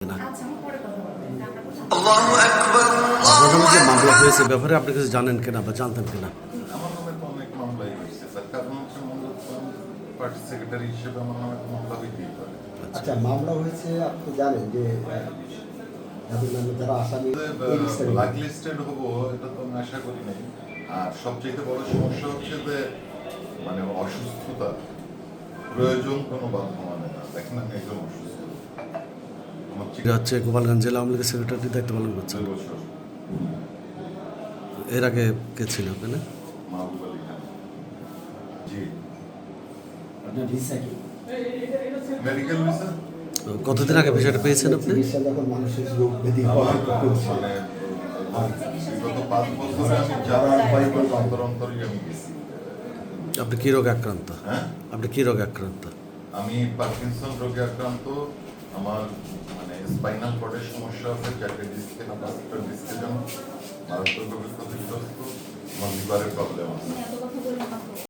না। আপনার নামে যে মামলা হয়েছে ব্যাপারে আপনি কিছু জানেন কিনা বা জানতেন কিনা? আমার নামে তো অনেক মামলাই হয়েছে স্যার, কারণ হচ্ছে পার্টি সেক্রেটারি হিসেবে আমার নামে তো মামলা হইতেই পারে। আচ্ছা, মামলা হয়েছে, আপনি তো জানেন যে যাদের নামে যারা আসামি ব্ল্যাক লিস্টেড হবো এটা তো আমি আশা করি নাই। আর সবচেয়ে বড় সমস্যা হচ্ছে যে মানে অসুস্থতা প্রয়োজন কোনো বাধা মানে না। দেখেন আমি একদম অসুস্থ, আমার এটা হচ্ছে গোপালগঞ্জ জেলা আওয়ামী লীগের সেক্রেটারি দায়িত্ব পালন করছেন। 6 বছর এর আগে কে ছিল ওখানে? মাহবুব আলী খান। জি, আপনার ভিসা কি? Medical visa. তো কতদিন আগে বিষয়টা পেয়েছেন আপনি? চিকিৎসা যখন মানুষের রোগ ব্যাধি আমার হয় তখন মানে বিগত 5 বছরে আমি যারা অন্তরই আমি গেছি। আপনি কী রোগে আক্রান্ত? হ্যাঁ, আপনি কী রোগে আক্রান্ত? আমি পার্কিনসন রোগে আক্রান্ত। আমার মানে স্পাইনাল কর্ডের সমস্যা আছে, চারটে ডিস্কে না পাঁচটা ডিস্কে যেন মারাত্মকভাবে ক্ষতিগ্রস্ত। আমার লিভারের প্রবলেম আছে।